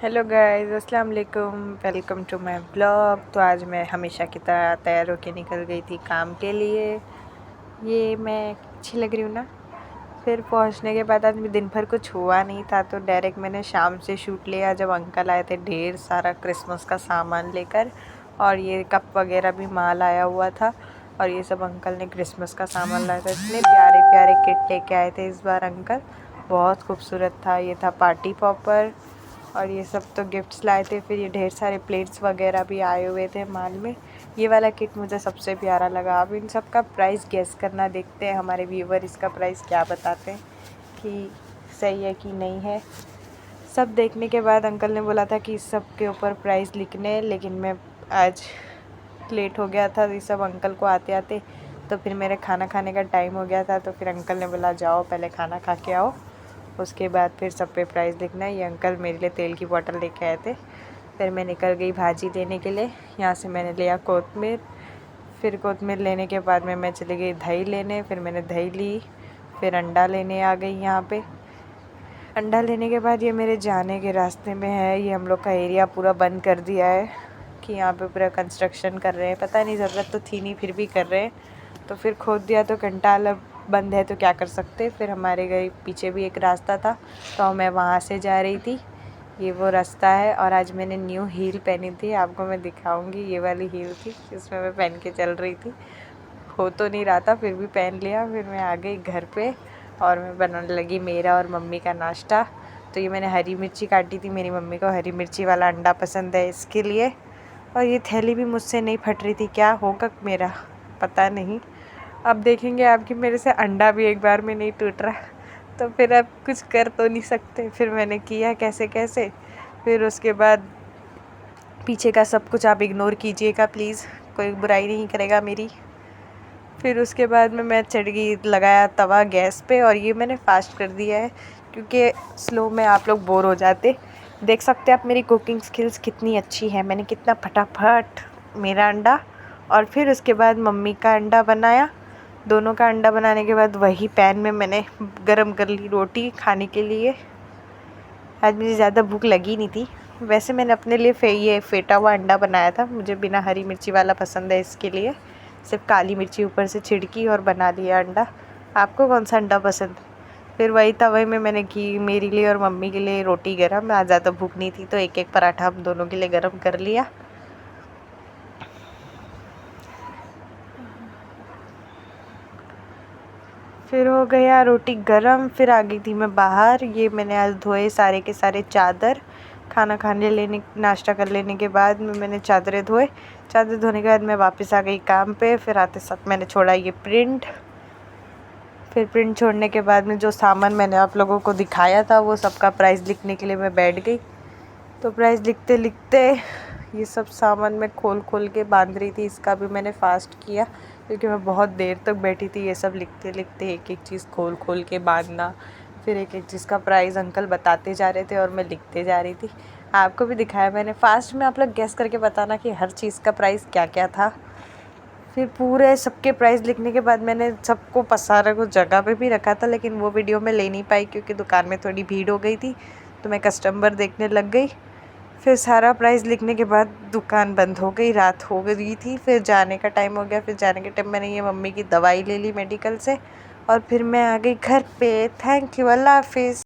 Hello guys, अस्सलाम वालेकुम। Welcome to my blog. तो आज मैं हमेशा की तरह तैयार होके निकल गई थी काम के लिए। ये मैं अच्छी लग रही हूँ ना। फिर पहुँचने के बाद आज मैं दिन भर कुछ हुआ नहीं था, तो डायरेक्ट मैंने शाम से शूट लिया जब अंकल आए थे ढेर सारा क्रिसमस का सामान लेकर। और ये कप वगैरह भी माल आया हुआ था, और ये सब अंकल ने क्रिसमस का सामान लाया था। इतने प्यारे प्यारे किट लेके आए थे इस बार अंकल, बहुत खूबसूरत था। ये था पार्टी पॉपर, और ये सब तो गिफ्ट्स लाए थे। फिर ये ढेर सारे प्लेट्स वगैरह भी आए हुए थे माल में। ये वाला किट मुझे सबसे प्यारा लगा। अब इन सब का प्राइस गेस करना, देखते हैं हमारे व्यूवर इसका प्राइस क्या बताते हैं कि सही है कि नहीं है। सब देखने के बाद अंकल ने बोला था कि इस सब के ऊपर प्राइस लिखने हैं, लेकिन मैं आज लेट हो गया था ये सब अंकल को आते आते। तो फिर मेरे खाना खाने का टाइम हो गया था, तो फिर अंकल ने बोला जाओ पहले खाना खा के आओ, उसके बाद फिर सब पे प्राइस लिखना है। ये अंकल मेरे लिए तेल की बोतल लेके आए थे। फिर मैं निकल गई भाजी लेने के लिए। यहाँ से मैंने लिया कोतमीर। फिर कोतमीर लेने के बाद में मैं चली गई दही लेने। फिर मैंने दही ली। फिर अंडा लेने आ गई यहाँ पे। अंडा लेने के बाद ये मेरे जाने के रास्ते में है। ये हम लोग का एरिया पूरा बंद कर दिया है कि यहाँ पे पूरा कंस्ट्रक्शन कर रहे हैं। पता नहीं, ज़रूरत तो थी नहीं फिर भी कर रहे हैं। तो फिर खोद दिया तो कंटाल, अब बंद है तो क्या कर सकते। फिर हमारे घर पीछे भी एक रास्ता था, तो मैं वहाँ से जा रही थी। ये वो रास्ता है। और आज मैंने न्यू हील पहनी थी, आपको मैं दिखाऊंगी। ये वाली हील थी, इसमें मैं पहन के चल रही थी। हो तो नहीं रहा था, फिर भी पहन लिया। फिर मैं आ गई घर पे और मैं बनाने लगी मेरा और मम्मी का नाश्ता। तो ये मैंने हरी मिर्ची काटी थी, मेरी मम्मी को हरी मिर्ची वाला अंडा पसंद है, इसके लिए। और ये थैली भी मुझसे नहीं फट रही थी, क्या होगा मेरा पता नहीं। अब देखेंगे आपकी, मेरे से अंडा भी एक बार में नहीं टूट रहा, तो फिर अब कुछ कर तो नहीं सकते। फिर मैंने किया कैसे कैसे। फिर उसके बाद पीछे का सब कुछ आप इग्नोर कीजिएगा प्लीज़, कोई बुराई नहीं करेगा मेरी। फिर उसके बाद में मैं चढ़ गई, लगाया तवा गैस पे, और ये मैंने फास्ट कर दिया है क्योंकि स्लो में आप लोग बोर हो जाते। देख सकते हैं आप मेरी कुकिंग स्किल्स कितनी अच्छी है। मैंने कितना फटाफट मेरा अंडा, और फिर उसके बाद मम्मी का अंडा बनाया। दोनों का अंडा बनाने के बाद वही पैन में मैंने गरम कर ली रोटी खाने के लिए। आज मुझे ज़्यादा भूख लगी नहीं थी। वैसे मैंने अपने लिए ये फेटा हुआ अंडा बनाया था, मुझे बिना हरी मिर्ची वाला पसंद है, इसके लिए सिर्फ काली मिर्ची ऊपर से छिड़की और बना लिया अंडा। आपको कौन सा अंडा पसंद? फिर वही तवे में मैंने की मेरे लिए और मम्मी के लिए रोटी गरम। आज ज़्यादा भूख नहीं थी, तो एक एक पराठा हम दोनों के लिए गरम कर लिया। फिर हो गया रोटी गरम। फिर आ गई थी मैं बाहर। ये मैंने आज धोए सारे के सारे चादर। खाना खाने लेने नाश्ता कर लेने के बाद में मैंने चादरें धोए। चादर धोने के बाद मैं वापस आ गई काम पे। फिर आते साथ मैंने छोड़ा ये प्रिंट। फिर प्रिंट छोड़ने के बाद में जो सामान मैंने आप लोगों को दिखाया था वो सबका प्राइस लिखने के लिए मैं बैठ गई। तो प्राइस लिखते लिखते ये सब सामान मैं खोल खोल के बांध रही थी। इसका भी मैंने फास्ट किया क्योंकि मैं बहुत देर तक बैठी थी। ये सब लिखते लिखते एक एक चीज़ खोल खोल के बांधना, फिर एक एक चीज़ का प्राइस अंकल बताते जा रहे थे और मैं लिखते जा रही थी। आपको भी दिखाया मैंने फास्ट में। आप लोग गेस करके बताना कि हर चीज़ का प्राइस क्या क्या था। फिर पूरे सबके प्राइस लिखने के बाद मैंने सबको पसारा को जगह पे भी रखा था, लेकिन वो वीडियो मैं ले नहीं पाई क्योंकि दुकान में थोड़ी भीड़ हो गई थी, तो मैं कस्टमर देखने लग गई। फिर सारा प्राइस लिखने के बाद दुकान बंद हो गई, रात हो गई थी। फिर जाने का टाइम हो गया। फिर जाने के टाइम मैंने ये मम्मी की दवाई ले ली मेडिकल से, और फिर मैं आ गई घर पे। थैंक यू, अल्लाह हाफिज़।